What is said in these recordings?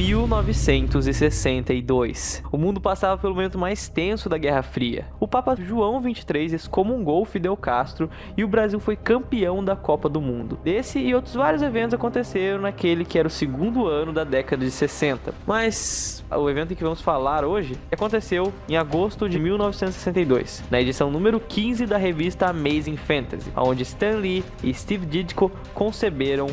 1962. O mundo passava pelo momento mais tenso da Guerra Fria. O Papa João XXIII excomungou Fidel Castro e o Brasil foi campeão da Copa do Mundo. Esse e outros vários eventos aconteceram naquele que era o segundo ano da década de 60. Mas o evento em que vamos falar hoje aconteceu em agosto de 1962, na edição número 15 da revista Amazing Fantasy, onde Stan Lee e Steve Ditko conceberam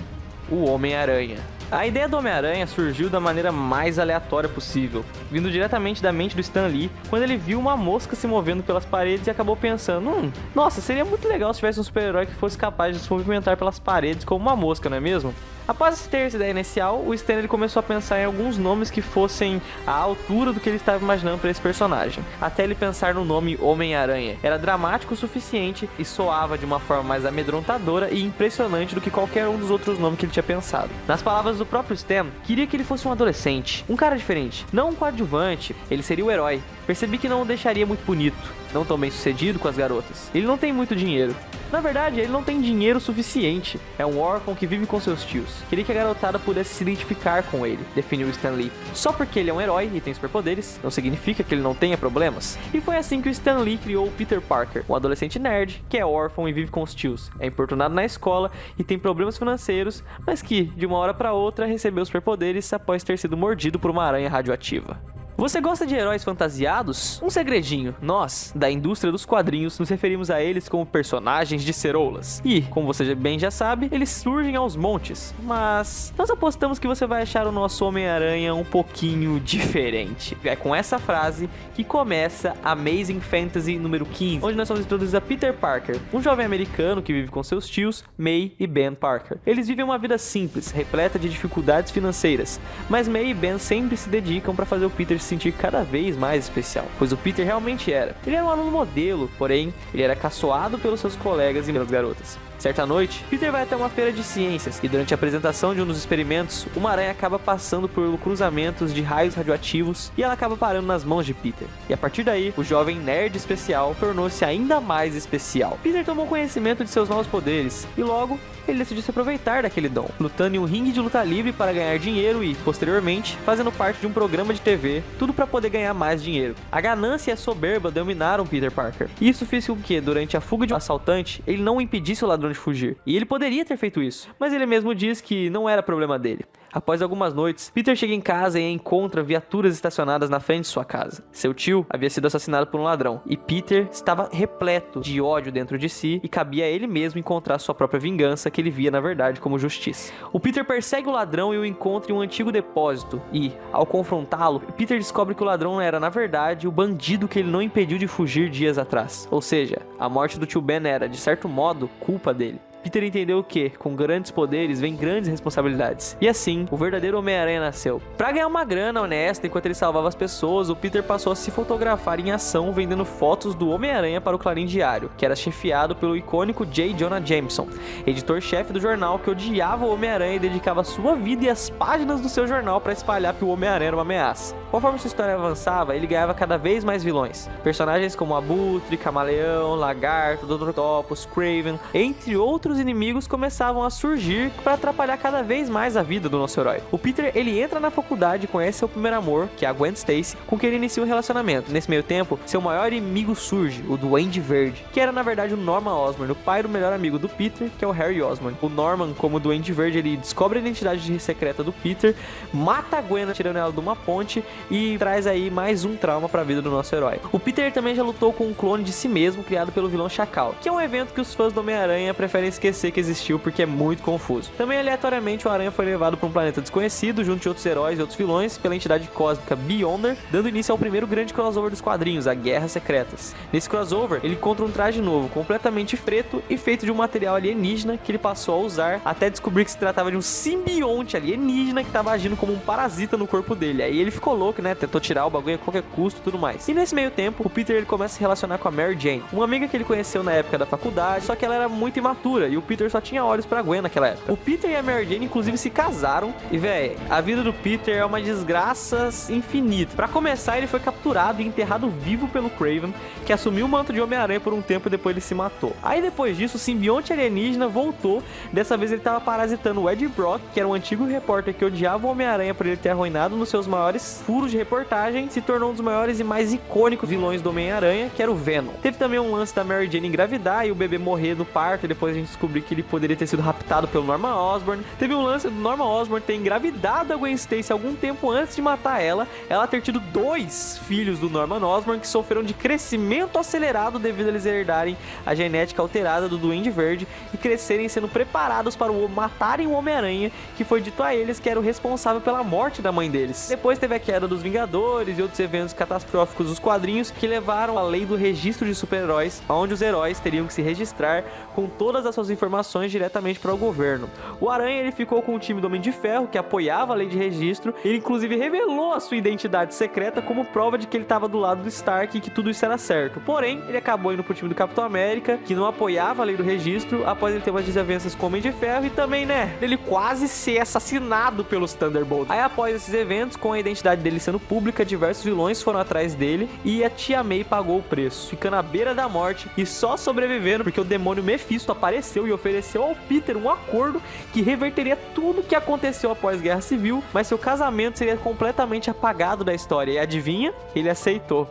o Homem-Aranha. A ideia do Homem-Aranha surgiu da maneira mais aleatória possível, vindo diretamente da mente do Stan Lee, quando ele viu uma mosca se movendo pelas paredes e acabou pensando, nossa, seria muito legal se tivesse um super-herói que fosse capaz de se movimentar pelas paredes como uma mosca, não é mesmo? Após ter essa ideia inicial, o Stan começou a pensar em alguns nomes que fossem à altura do que ele estava imaginando para esse personagem, até ele pensar no nome Homem-Aranha. Era dramático o suficiente e soava de uma forma mais amedrontadora e impressionante do que qualquer um dos outros nomes que ele tinha pensado. Nas palavras do próprio Stan, queria que ele fosse um adolescente, um cara diferente, não um coadjuvante, ele seria o herói. Percebi que não o deixaria muito bonito, não tão bem sucedido com as garotas. Ele não tem muito dinheiro. Na verdade, ele não tem dinheiro suficiente. É um órfão que vive com seus tios. Queria que a garotada pudesse se identificar com ele, definiu Stan Lee. Só porque ele é um herói e tem superpoderes, não significa que ele não tenha problemas. E foi assim que o Stan Lee criou o Peter Parker, um adolescente nerd que é órfão e vive com os tios. É importunado na escola e tem problemas financeiros, mas que, de uma hora para outra, recebeu superpoderes após ter sido mordido por uma aranha radioativa. Você gosta de heróis fantasiados? Um segredinho, nós, da indústria dos quadrinhos, nos referimos a eles como personagens de ceroulas. E, como você bem já sabe, eles surgem aos montes. Mas nós apostamos que você vai achar o nosso Homem-Aranha um pouquinho diferente. É com essa frase que começa Amazing Fantasy número 15, onde nós somos introduzidos a Peter Parker, um jovem americano que vive com seus tios, May e Ben Parker. Eles vivem uma vida simples, repleta de dificuldades financeiras, mas May e Ben sempre se dedicam para fazer o Peter se sentir cada vez mais especial, pois o Peter realmente era. Ele era um aluno modelo, porém, ele era caçoado pelos seus colegas e pelas garotas. Certa noite, Peter vai até uma feira de ciências e durante a apresentação de um dos experimentos, uma aranha acaba passando por cruzamentos de raios radioativos e ela acaba parando nas mãos de Peter. E a partir daí, o jovem nerd especial tornou-se ainda mais especial. Peter tomou conhecimento de seus novos poderes e logo, ele decidiu se aproveitar daquele dom, lutando em um ringue de luta livre para ganhar dinheiro e, posteriormente, fazendo parte de um programa de TV, tudo para poder ganhar mais dinheiro. A ganância e a soberba dominaram Peter Parker. E isso fez com que, durante a fuga de um assaltante, ele não impedisse o ladrão de fugir. E ele poderia ter feito isso, mas ele mesmo diz que não era problema dele. Após algumas noites, Peter chega em casa e encontra viaturas estacionadas na frente de sua casa. Seu tio havia sido assassinado por um ladrão, e Peter estava repleto de ódio dentro de si e cabia a ele mesmo encontrar sua própria vingança, que ele via na verdade como justiça. O Peter persegue o ladrão e o encontra em um antigo depósito, e, ao confrontá-lo, Peter descobre que o ladrão era na verdade o bandido que ele não impediu de fugir dias atrás. Ou seja, a morte do tio Ben era, de certo modo, culpa dele. Peter entendeu que, com grandes poderes, vem grandes responsabilidades. E assim, o verdadeiro Homem-Aranha nasceu. Pra ganhar uma grana honesta enquanto ele salvava as pessoas, o Peter passou a se fotografar em ação vendendo fotos do Homem-Aranha para o Clarim Diário, que era chefiado pelo icônico J. Jonah Jameson, editor-chefe do jornal que odiava o Homem-Aranha e dedicava sua vida e as páginas do seu jornal para espalhar que o Homem-Aranha era uma ameaça. Conforme sua história avançava, ele ganhava cada vez mais vilões. Personagens como Abutre, Camaleão, Lagarto, Dr. Octopus, Kraven, entre outros inimigos começavam a surgir para atrapalhar cada vez mais a vida do nosso herói. O Peter, ele entra na faculdade e conhece seu primeiro amor, que é a Gwen Stacy, com quem ele inicia um relacionamento. Nesse meio tempo, seu maior inimigo surge, o Duende Verde, que era na verdade o Norman Osborn, o pai do melhor amigo do Peter, que é o Harry Osborn. O Norman, como Duende Verde, ele descobre a identidade secreta do Peter, mata a Gwen tirando ela de uma ponte e traz aí mais um trauma para a vida do nosso herói. O Peter também já lutou com um clone de si mesmo criado pelo vilão Chacal, que é um evento que os fãs do Homem-Aranha preferem esquecer que existiu porque é muito confuso. Também aleatoriamente o Aranha foi levado para um planeta desconhecido junto de outros heróis e outros vilões pela entidade cósmica Beyonder, dando início ao primeiro grande crossover dos quadrinhos, a Guerras Secretas. Nesse crossover, ele encontra um traje novo, completamente preto e feito de um material alienígena que ele passou a usar até descobrir que se tratava de um simbionte alienígena que estava agindo como um parasita no corpo dele. Aí ele ficou louco, né? Tentou tirar o bagulho a qualquer custo e tudo mais. E nesse meio tempo, o Peter ele começa a se relacionar com a Mary Jane, uma amiga que ele conheceu na época da faculdade, só que ela era muito imatura e o Peter só tinha olhos pra Gwen naquela época. O Peter e a Mary Jane inclusive se casaram e, véi, a vida do Peter é uma desgraça infinita. Pra começar, ele foi capturado e enterrado vivo pelo Kraven, que assumiu o manto de Homem-Aranha por um tempo e depois ele se matou. Aí depois disso, o simbionte alienígena voltou. Dessa vez ele tava parasitando o Ed Brock, que era um antigo repórter que odiava o Homem-Aranha por ele ter arruinado nos seus maiores furos de reportagem, se tornou um dos maiores e mais icônicos vilões do Homem-Aranha, que era o Venom. Teve também um lance da Mary Jane engravidar e o bebê morrer no parto, e depois a gente descobriu que ele poderia ter sido raptado pelo Norman Osborn. Teve um lance do Norman Osborn ter engravidado a Gwen Stacy algum tempo antes de matar ela ter tido 2 filhos do Norman Osborn que sofreram de crescimento acelerado devido a eles herdarem a genética alterada do Duende Verde e crescerem sendo preparados para matarem o Homem-Aranha, que foi dito a eles que era o responsável pela morte da mãe deles. Depois teve a queda dos Vingadores e outros eventos catastróficos dos quadrinhos que levaram à lei do registro de super-heróis, onde os heróis teriam que se registrar com todas as suas informações diretamente para o governo. O Aranha ele ficou com o time do Homem de Ferro, que apoiava a lei de registro. Ele inclusive revelou a sua identidade secreta como prova de que ele estava do lado do Stark e que tudo isso era certo. Porém, ele acabou indo pro time do Capitão América, que não apoiava a lei do registro, após ele ter umas desavenças com o Homem de Ferro e também, né, ele quase ser assassinado pelos Thunderbolts. Aí após esses eventos, com a identidade dele sendo pública, diversos vilões foram atrás dele e a Tia May pagou o preço, ficando à beira da morte e só sobrevivendo porque o demônio Mephisto apareceu e ofereceu ao Peter um acordo que reverteria tudo que aconteceu após a Guerra Civil, mas seu casamento seria completamente apagado da história. E adivinha? Ele aceitou.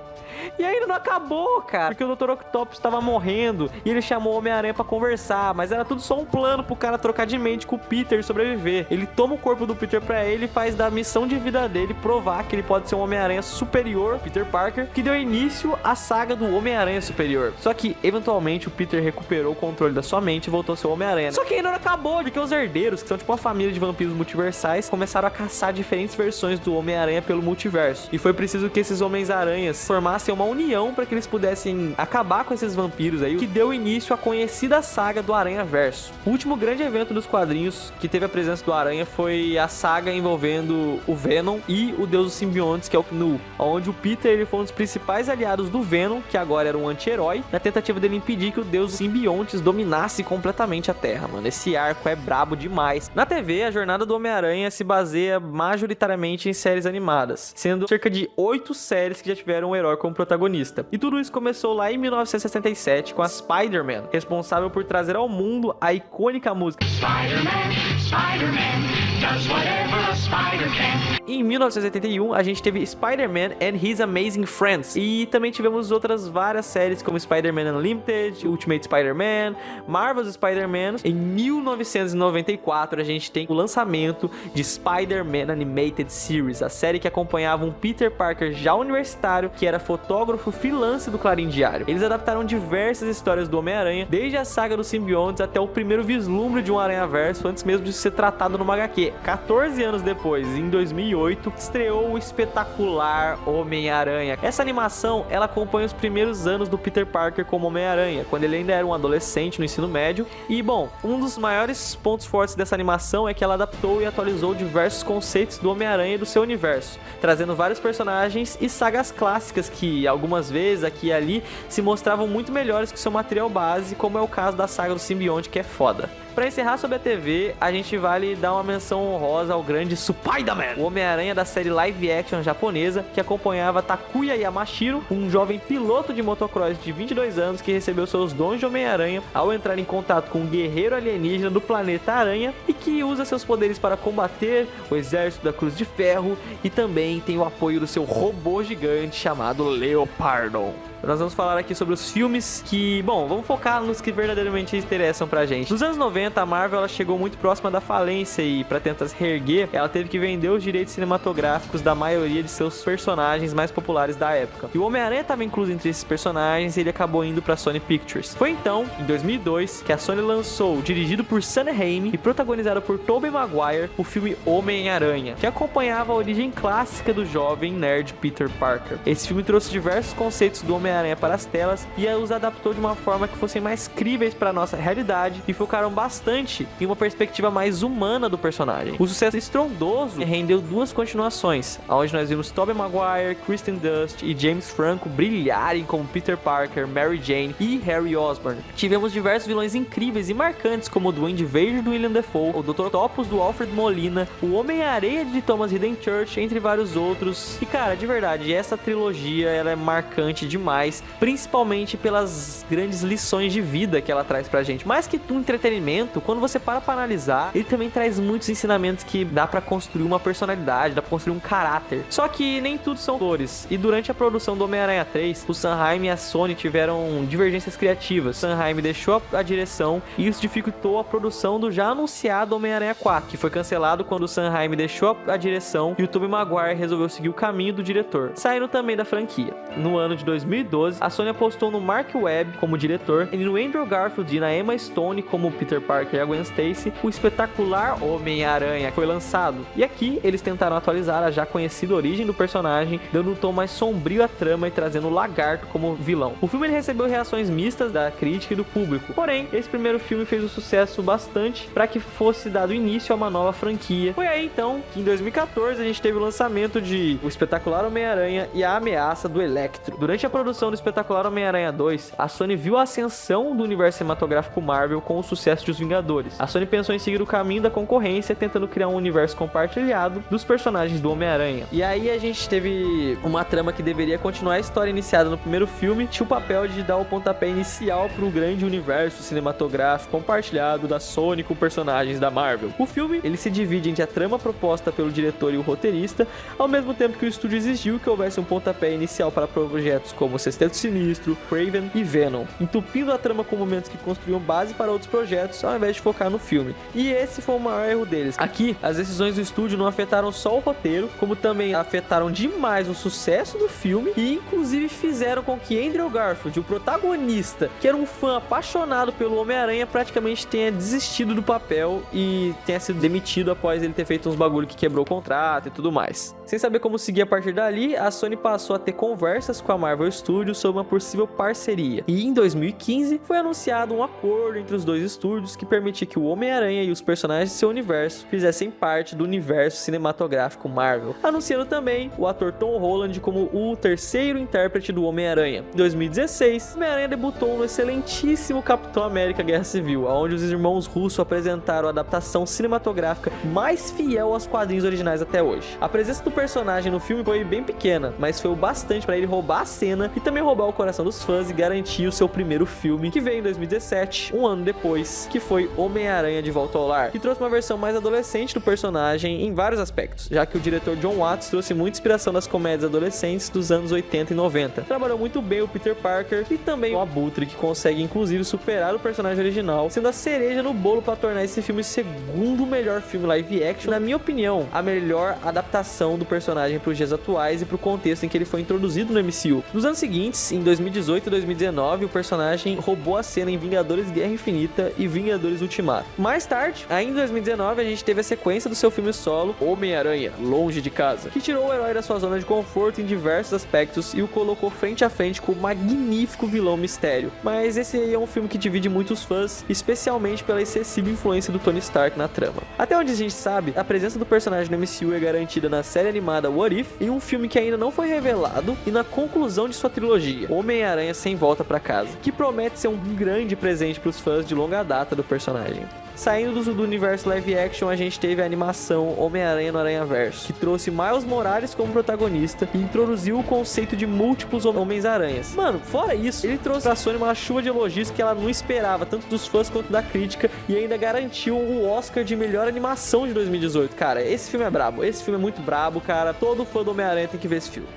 E ainda não acabou, cara, porque o Dr. Octopus estava morrendo e ele chamou o Homem-Aranha pra conversar, mas era tudo só um plano pro cara trocar de mente com o Peter e sobreviver. Ele toma o corpo do Peter pra ele e faz da missão de vida dele provar que ele pode ser um Homem-Aranha superior, Peter Parker, que deu início à saga do Homem-Aranha superior. Só que, eventualmente, o Peter recuperou o controle da sua mente e voltou a ser o Homem-Aranha. Só que ainda não acabou, porque os herdeiros, que são tipo uma família de vampiros multiversais, começaram a caçar diferentes versões do Homem-Aranha pelo multiverso. E foi preciso que esses Homens-Aranhas formassem uma união para que eles pudessem acabar com esses vampiros aí, o que deu início à conhecida saga do Aranha-Verso. O último grande evento dos quadrinhos que teve a presença do Aranha foi a saga envolvendo o Venom e o Deus dos Simbiontes, que é o Knu, onde o Peter ele foi um dos principais aliados do Venom, que agora era um anti-herói, na tentativa dele impedir que o Deus dos Simbiontes dominasse completamente a Terra, mano. Esse arco é brabo demais. Na TV, a jornada do Homem-Aranha se baseia majoritariamente em séries animadas, sendo cerca de 8 séries que já tiveram um herói como protagonista. E tudo isso começou lá em 1967 com a Spider-Man, responsável por trazer ao mundo a icônica música Spider-Man, Spider-Man, does whatever a spider can. Em 1981, a gente teve Spider-Man and His Amazing Friends. E também tivemos outras várias séries como Spider-Man Unlimited, Ultimate Spider-Man, Marvel's Spider-Man. Em 1994, a gente tem o lançamento de Spider-Man Animated Series, a série que acompanhava um Peter Parker já universitário, que era fotógrafo freelance do Clarim Diário. Eles adaptaram diversas histórias do Homem-Aranha, desde a saga dos simbiontes até o primeiro vislumbre de um Aranha-Verso, antes mesmo de ser tratado numa HQ. 14 anos depois, em 2008, estreou o espetacular Homem-Aranha. Essa animação, ela acompanha os primeiros anos do Peter Parker como Homem-Aranha, quando ele ainda era um adolescente no ensino médio. E, bom, um dos maiores pontos fortes dessa animação é que ela adaptou e atualizou diversos conceitos do Homem-Aranha e do seu universo, trazendo vários personagens e sagas clássicas que, algumas vezes, aqui e ali, se mostravam muito melhores que seu material base, como é o caso da saga do simbionte, que é foda. Pra encerrar sobre a TV, a gente vale dar uma menção honrosa ao grande Spider-Man, o Homem-Aranha da série live action japonesa, que acompanhava Takuya Yamashiro, um jovem piloto de motocross de 22 anos que recebeu seus dons de Homem-Aranha ao entrar em contato com um guerreiro alienígena do planeta Aranha e que usa seus poderes para combater o exército da Cruz de Ferro e também tem o apoio do seu robô gigante chamado Leopardo. Nós vamos falar aqui sobre os filmes que, bom, vamos focar nos que verdadeiramente interessam pra gente. Nos anos 90, a Marvel ela chegou muito próxima da falência e, pra tentar se reerguer, ela teve que vender os direitos cinematográficos da maioria de seus personagens mais populares da época. E o Homem-Aranha estava incluso entre esses personagens e ele acabou indo pra Sony Pictures. Foi então, em 2002, que a Sony lançou, dirigido por Sam Raimi e protagonizado por Tobey Maguire, o filme Homem-Aranha, que acompanhava a origem clássica do jovem nerd Peter Parker. Esse filme trouxe diversos conceitos do Homem-Aranha para as telas e os adaptou de uma forma que fossem mais críveis para nossa realidade e focaram bastante bastante em uma perspectiva mais humana do personagem. O sucesso estrondoso rendeu 2 continuações, onde nós vimos Tobey Maguire, Kristen Dunst e James Franco brilharem como Peter Parker, Mary Jane e Harry Osborn. Tivemos diversos vilões incríveis e marcantes como o Duende Verde do Willem Dafoe, o Dr. Octopus do Alfred Molina, o Homem-Areia de Thomas Hayden Church, entre vários outros. E cara, de verdade, essa trilogia ela é marcante demais, principalmente pelas grandes lições de vida que ela traz pra gente. Mais que um entretenimento, quando você para pra analisar, ele também traz muitos ensinamentos que dá pra construir uma personalidade, dá pra construir um caráter. Só que nem tudo são flores. E durante a produção do Homem-Aranha 3, o Sam Raimi e a Sony tiveram divergências criativas. Sam Raimi deixou a direção e isso dificultou a produção do já anunciado Homem-Aranha 4, que foi cancelado quando o Sam Raimi deixou a direção e o Tobey Maguire resolveu seguir o caminho do diretor, saindo também da franquia. No ano de 2012, a Sony apostou no Mark Webb como diretor e no Andrew Garfield e na Emma Stone como Peter Parker e a Gwen Stacy. O espetacular Homem-Aranha foi lançado. E aqui eles tentaram atualizar a já conhecida origem do personagem, dando um tom mais sombrio à trama e trazendo o Lagarto como vilão. O filme ele recebeu reações mistas da crítica e do público. Porém, esse primeiro filme fez um sucesso bastante para que fosse dado início a uma nova franquia. Foi aí então que em 2014 a gente teve o lançamento de O Espetacular Homem-Aranha e a Ameaça do Electro. Durante a produção do Espetacular Homem-Aranha 2, a Sony viu a ascensão do universo cinematográfico Marvel com o sucesso de Os Vingadores. A Sony pensou em seguir o caminho da concorrência, tentando criar um universo compartilhado dos personagens do Homem-Aranha. E aí a gente teve uma trama que deveria continuar a história iniciada no primeiro filme, tinha o papel de dar o pontapé inicial para o grande universo cinematográfico compartilhado da Sony com personagens da Marvel. O filme ele se divide entre a trama proposta pelo diretor e o roteirista, ao mesmo tempo que o estúdio exigiu que houvesse um pontapé inicial para projetos como Sexteto Sinistro, Kraven e Venom, entupindo a trama com momentos que construíam base para outros projetos ao invés de focar no filme. E esse foi o maior erro deles. Aqui, as decisões do estúdio não afetaram só o roteiro, como também afetaram demais o sucesso do filme e inclusive fizeram com que Andrew Garfield, o protagonista, que era um fã apaixonado pelo Homem-Aranha, praticamente tenha desistido do papel e tenha sido demitido após ele ter feito uns bagulho que quebrou o contrato e tudo mais. Sem saber como seguir a partir dali, a Sony passou a ter conversas com a Marvel Studios sobre uma possível parceria. E em 2015 foi anunciado um acordo entre os dois estúdios que permitia que o Homem-Aranha e os personagens de seu universo fizessem parte do universo cinematográfico Marvel, anunciando também o ator Tom Holland como o terceiro intérprete do Homem-Aranha. Em 2016, o Homem-Aranha debutou no excelentíssimo Capitão América Guerra Civil, onde os irmãos Russo apresentaram a adaptação cinematográfica mais fiel aos quadrinhos originais até hoje. A presença do personagem no filme foi bem pequena, mas foi o bastante para ele roubar a cena e também roubar o coração dos fãs e garantir o seu primeiro filme, que veio em 2017, um ano depois, que foi Homem-Aranha de Volta ao Lar, que trouxe uma versão mais adolescente do personagem em vários aspectos, já que o diretor John Watts trouxe muita inspiração das comédias adolescentes dos anos 80 e 90. Trabalhou muito bem o Peter Parker e também o Abutre, que consegue inclusive superar o personagem original, sendo a cereja no bolo para tornar esse filme o segundo melhor filme live action, na minha opinião, a melhor adaptação do personagem para os dias atuais e para o contexto em que ele foi introduzido no MCU. Nos anos seguintes, em 2018 e 2019, o personagem roubou a cena em Vingadores Guerra Infinita e Vingadores Ultimato. Mais tarde, ainda em 2019, a gente teve a sequência do seu filme solo, Homem-Aranha, Longe de Casa, que tirou o herói da sua zona de conforto em diversos aspectos e o colocou frente a frente com o magnífico vilão Mistério. Mas esse aí é um filme que divide muitos fãs, especialmente pela excessiva influência do Tony Stark na trama. Até onde a gente sabe, a presença do personagem no MCU é garantida na série animada What If, em um filme que ainda não foi revelado, e na conclusão de sua trilogia, Homem-Aranha Sem Volta pra Casa, que promete ser um grande presente para os fãs de longa data do personagem. Saindo do universo live action, a gente teve a animação Homem-Aranha no Aranhaverso, que trouxe Miles Morales como protagonista e introduziu o conceito de múltiplos Homens-Aranhas. Mano, fora isso, ele trouxe pra Sony uma chuva de elogios que ela não esperava, tanto dos fãs quanto da crítica, e ainda garantiu o Oscar de melhor animação de 2018. Cara, esse filme é brabo, esse filme é muito brabo, cara. Todo fã do Homem-Aranha tem que ver esse filme.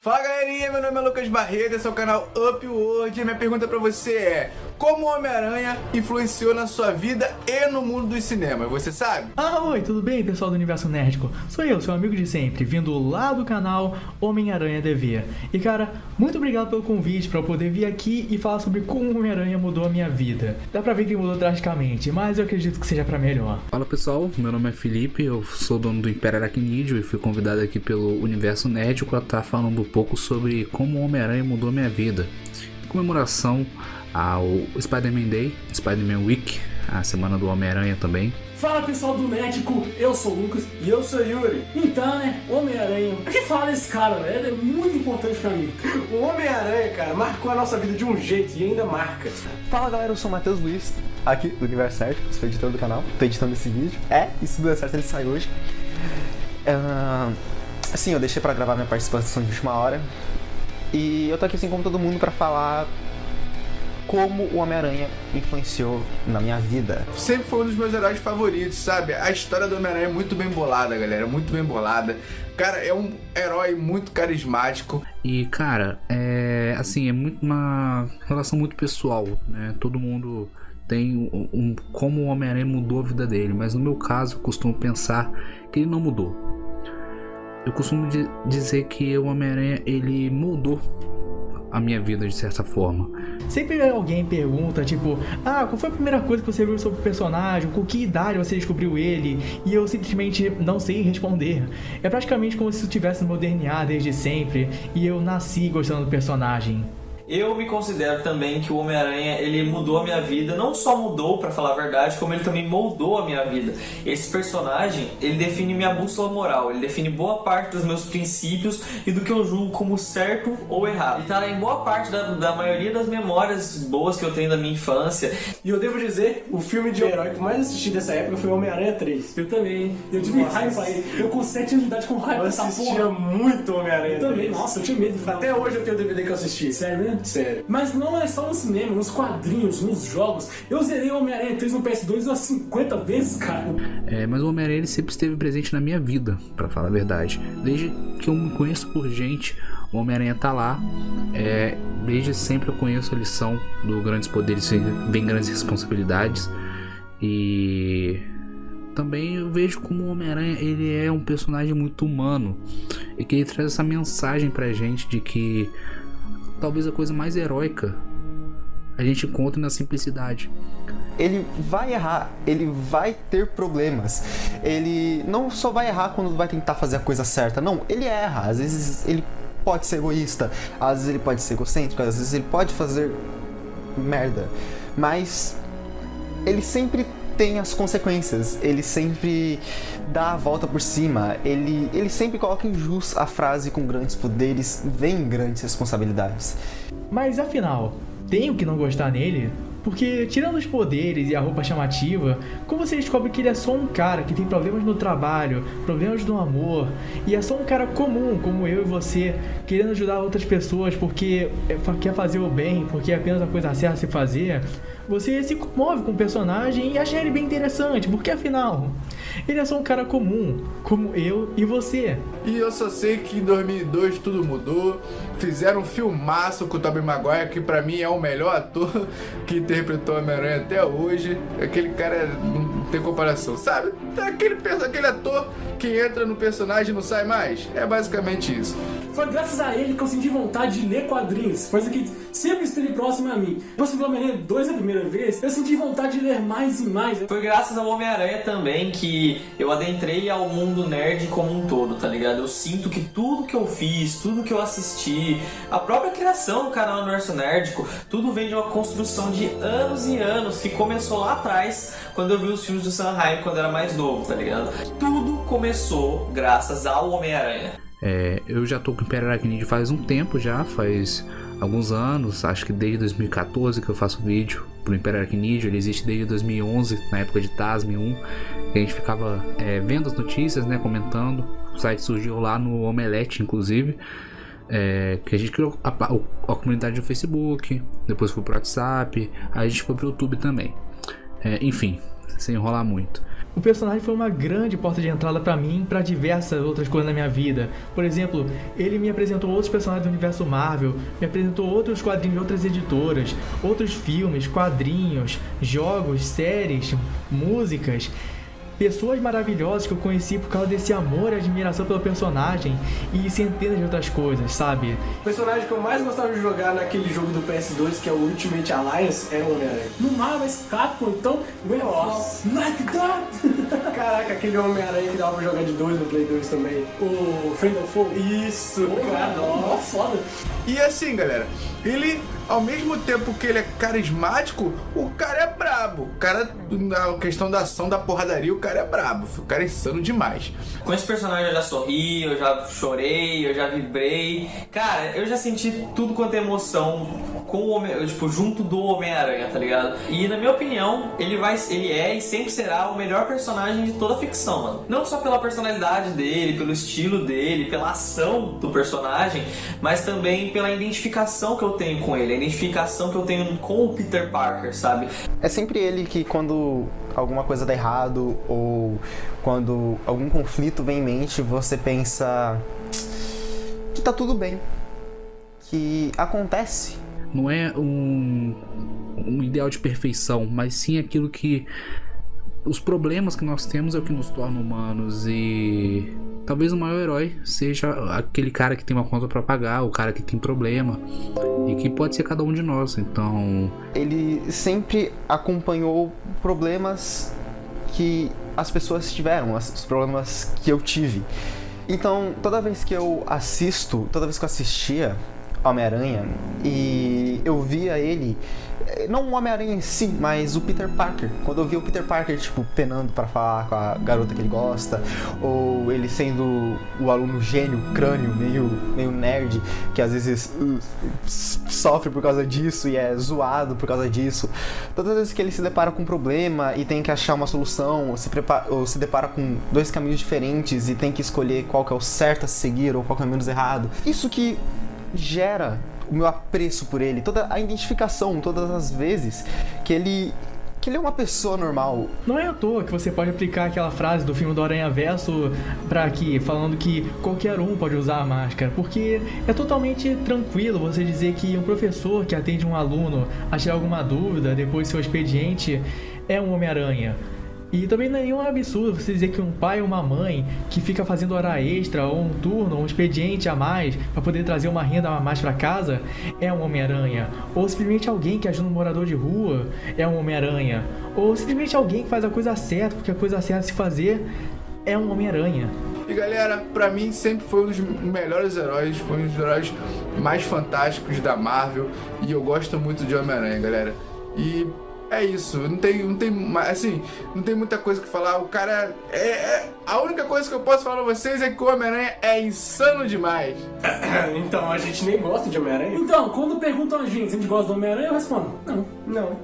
Fala galerinha, meu nome é Lucas Barreto, esse é o canal Upworld e minha pergunta pra você é: como o Homem-Aranha influenciou na sua vida e no mundo dos cinemas, você sabe? Oi, tudo bem, pessoal do Universo Nerdico? Sou eu, seu amigo de sempre, vindo lá do canal Homem-Aranha TV. E cara, muito obrigado pelo convite para eu poder vir aqui e falar sobre como o Homem-Aranha mudou a minha vida. Dá pra ver que mudou drasticamente, mas eu acredito que seja pra melhor. Fala pessoal, meu nome é Felipe, eu sou dono do Império Aracnídeo e fui convidado aqui pelo Universo Nerdico a estar falando um pouco sobre como o Homem-Aranha mudou a minha vida. Em comemoração ao Spider-Man Day, Spider-Man Week, a semana do Homem-Aranha também. Fala pessoal do Nerdico, eu sou o Lucas e eu sou o Yuri. Então, né, Homem-Aranha, o que fala esse cara, velho? Ele é muito importante pra mim. O Homem-Aranha, cara, marcou a nossa vida de um jeito e ainda marca. Fala galera, eu sou o Matheus Luiz, aqui do Universo Nerd, sou editor do canal, tô editando esse vídeo. E se tudo der certo ele sai hoje. Assim, eu deixei pra gravar minha participação de última hora. E eu tô aqui assim como todo mundo pra falar como o Homem-Aranha influenciou na minha vida. Sempre foi um dos meus heróis favoritos, sabe? A história do Homem-Aranha é muito bem bolada, galera, muito bem bolada. Cara, é um herói muito carismático. E cara, é muito uma relação muito pessoal, né? Todo mundo tem como o Homem-Aranha mudou a vida dele, mas no meu caso eu costumo pensar que ele não mudou. Eu costumo dizer que o Homem-Aranha, ele moldou a minha vida de certa forma. Sempre alguém pergunta, tipo, qual foi a primeira coisa que você viu sobre o personagem? Com que idade você descobriu ele? E eu simplesmente não sei responder. É praticamente como se eu estivesse no meu DNA desde sempre e eu nasci gostando do personagem. Eu me considero também que o Homem-Aranha, ele mudou a minha vida, não só mudou, pra falar a verdade, como ele também moldou a minha vida. Esse personagem, ele define minha bússola moral, ele define boa parte dos meus princípios e do que eu julgo como certo ou errado. Ele tá em boa parte da maioria das memórias boas que eu tenho da minha infância. E eu devo dizer, o filme de herói que eu mais assisti dessa época foi Homem-Aranha 3. Eu também. Eu tive raiva pra ele. Eu com 7 anos de idade com raiva dessa porra. Eu assistia muito Homem-Aranha 3. Eu também, nossa, eu tinha medo de falar. Até hoje eu tenho o DVD que eu assisti. Sério, né? Sério. Mas não é só no cinema, nos quadrinhos, nos jogos. Eu zerei o Homem-Aranha 3 no PS2 umas 50 vezes, cara. Mas o Homem-Aranha, ele sempre esteve presente na minha vida, pra falar a verdade. Desde que eu me conheço por gente, o Homem-Aranha tá lá. Desde sempre eu conheço a lição do grandes poderes vem grandes responsabilidades. E também eu vejo como o Homem-Aranha, ele é um personagem muito humano e que ele traz essa mensagem pra gente de que talvez a coisa mais heróica a gente encontra na simplicidade. Ele vai errar, ele vai ter problemas. Ele não só vai errar quando vai tentar fazer a coisa certa, não, ele erra. Às vezes ele pode ser egoísta, às vezes ele pode ser egocêntrico, às vezes ele pode fazer merda, mas ele sempre tem as consequências, ele sempre dá a volta por cima, ele sempre coloca em jus a frase com grandes poderes vem grandes responsabilidades. Mas afinal, tenho que não gostar nele? Porque, tirando os poderes e a roupa chamativa, como você descobre que ele é só um cara que tem problemas no trabalho, problemas no amor, e é só um cara comum, como eu e você, querendo ajudar outras pessoas porque quer fazer o bem, porque é apenas a coisa certa a se fazer, você se comove com o personagem e acha ele bem interessante, porque afinal, ele é só um cara comum, como eu e você. E eu só sei que em 2002 tudo mudou, fizeram um filmaço com o Tobey Maguire, que pra mim é o melhor ator que interpretou o Homem-Aranha até hoje. Aquele cara não tem comparação, sabe? Aquele ator que entra no personagem e não sai mais. É basicamente isso. Foi graças a ele que eu senti vontade de ler quadrinhos, coisa que sempre esteve próxima a mim. Depois que o Homem-Aranha 2 a primeira vez, eu senti vontade de ler mais e mais. Foi graças ao Homem-Aranha também que eu adentrei ao mundo nerd como um todo, tá ligado? Eu sinto que tudo que eu fiz, tudo que eu assisti, a própria criação do canal Universo Nerdico, tudo vem de uma construção de anos e anos que começou lá atrás, quando eu vi os filmes do Sam Raimi quando eu era mais novo, tá ligado? Tudo começou graças ao Homem-Aranha. Eu já tô com o Império Aracnídeo faz um tempo já, faz alguns anos, acho que desde 2014 que eu faço vídeo pro Império Aracnídeo. Ele existe desde 2011, na época de TASM 1, que a gente ficava vendo as notícias, né, comentando. O site surgiu lá no Omelete, inclusive, que a gente criou a comunidade do Facebook, depois foi pro WhatsApp, aí a gente foi pro YouTube também. Enfim, sem enrolar muito. O personagem foi uma grande porta de entrada pra mim, pra diversas outras coisas na minha vida. Por exemplo, ele me apresentou outros personagens do universo Marvel, me apresentou outros quadrinhos de outras editoras, outros filmes, quadrinhos, jogos, séries, músicas. Pessoas maravilhosas que eu conheci por causa desse amor e admiração pelo personagem e centenas de outras coisas, sabe? O personagem que eu mais gostava de jogar naquele jogo do PS2, que é o Ultimate Alliance, era o Homem-Aranha. No Marvel Capcom, então, Nossa. like that! Caraca, aquele Homem-Aranha que dava pra jogar de 2 no Play 2 também. O Friend of Foe. Isso, cara. Ó, foda. E assim, galera, ele, ao mesmo tempo que ele é carismático, o cara é brabo. O cara, na questão da ação, da porradaria, o cara é brabo. O cara é insano demais. Com esse personagem eu já sorri, eu já chorei, eu já vibrei. Cara, eu já senti tudo quanto é emoção com o Homem, tipo, junto do Homem-Aranha, tá ligado? E na minha opinião, ele é e sempre será o melhor personagem de toda a ficção, mano. Não só pela personalidade dele, pelo estilo dele, pela ação do personagem, mas também pela identificação que eu tenho com ele, a identificação que eu tenho com o Peter Parker, sabe? É sempre ele que, quando alguma coisa dá errado ou quando algum conflito vem em mente, você pensa que tá tudo bem, que acontece. Não é um ideal de perfeição, mas sim aquilo que... Os problemas que nós temos é o que nos torna humanos, e talvez o maior herói seja aquele cara que tem uma conta pra pagar, o cara que tem problema, e que pode ser cada um de nós. Então Ele sempre acompanhou problemas que as pessoas tiveram, os problemas que eu tive. Então, toda vez que eu assistia Homem-Aranha e eu via ele, não o Homem-Aranha em si, mas o Peter Parker. Quando eu via o Peter Parker, tipo, penando pra falar com a garota que ele gosta, ou ele sendo o aluno gênio, crânio, meio nerd, que às vezes sofre por causa disso e é zoado por causa disso. Todas as vezes que ele se depara com um problema e tem que achar uma solução, ou se depara com dois caminhos diferentes e tem que escolher qual que é o certo a seguir ou qual que é o menos errado. Isso que gera o meu apreço por ele, toda a identificação, todas as vezes que ele é uma pessoa normal. Não é à toa que você pode aplicar aquela frase do filme do Aranhaverso pra aqui, falando que qualquer um pode usar a máscara, porque é totalmente tranquilo você dizer que um professor que atende um aluno a tirar alguma dúvida depois do seu expediente é um Homem-Aranha. E também não é nenhum absurdo você dizer que um pai ou uma mãe que fica fazendo hora extra ou um turno, um expediente a mais para poder trazer uma renda a mais para casa é um Homem-Aranha. Ou simplesmente alguém que ajuda um morador de rua é um Homem-Aranha. Ou simplesmente alguém que faz a coisa certa porque a coisa certa de se fazer é um Homem-Aranha. E galera, pra mim sempre foi um dos melhores heróis, foi um dos heróis mais fantásticos da Marvel. E eu gosto muito de Homem-Aranha, galera. E é isso, não tem muita coisa que falar. O cara a única coisa que eu posso falar pra vocês é que o Homem-Aranha é insano demais. Então, a gente nem gosta de Homem-Aranha? Então, quando perguntam a gente se a gente gosta do Homem-Aranha, eu respondo: não.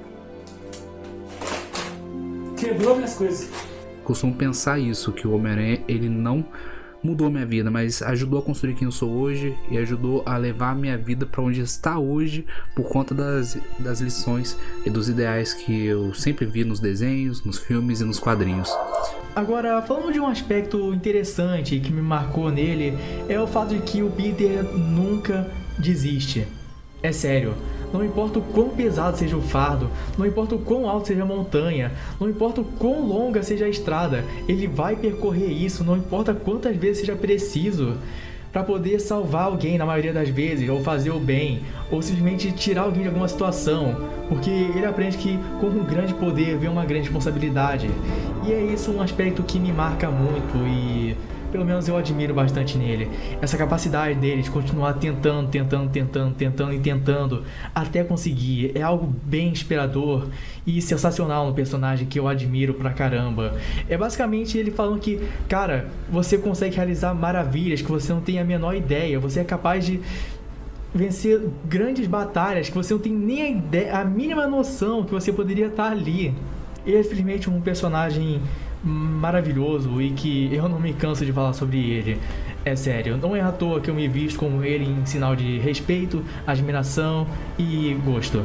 Quebrou minhas coisas. costumo pensar isso, que o Homem-Aranha, ele não mudou minha vida, mas ajudou a construir quem eu sou hoje e ajudou a levar a minha vida para onde está hoje por conta das lições e dos ideais que eu sempre vi nos desenhos, nos filmes e nos quadrinhos. Agora, falando de um aspecto interessante que me marcou nele, é o fato de que o Peter nunca desiste. É sério, não importa o quão pesado seja o fardo, não importa o quão alto seja a montanha, não importa o quão longa seja a estrada, ele vai percorrer isso, não importa quantas vezes seja preciso, para poder salvar alguém na maioria das vezes, ou fazer o bem, ou simplesmente tirar alguém de alguma situação, porque ele aprende que com um grande poder vem uma grande responsabilidade. E é isso um aspecto que me marca muito e pelo menos eu admiro bastante nele. Essa capacidade dele de continuar tentando até conseguir. É algo bem inspirador e sensacional no personagem que eu admiro pra caramba. É basicamente ele falando que, cara, você consegue realizar maravilhas que você não tem a menor ideia. Você é capaz de vencer grandes batalhas que você não tem nem a mínima noção que você poderia estar ali. Ele é simplesmente um personagem maravilhoso e que eu não me canso de falar sobre ele. É sério, não é à toa que eu me visto como ele em sinal de respeito, admiração e gosto.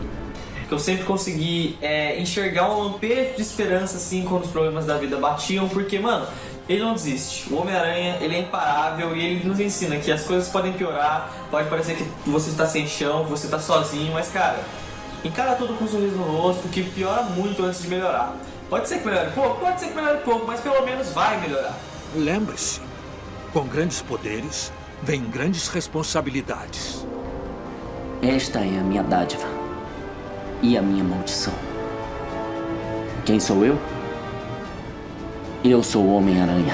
O que eu sempre consegui enxergar um lampejo de esperança, assim, quando os problemas da vida batiam, porque, mano, ele não desiste. O Homem-Aranha, ele é imparável e ele nos ensina que as coisas podem piorar, pode parecer que você está sem chão, que você está sozinho, mas, cara, encara tudo com um sorriso no rosto, que piora muito antes de melhorar. Pode ser que melhore pouco, mas pelo menos vai melhorar. Lembre-se, com grandes poderes, vem grandes responsabilidades. Esta é a minha dádiva e a minha maldição. Quem sou eu? Eu sou o Homem-Aranha.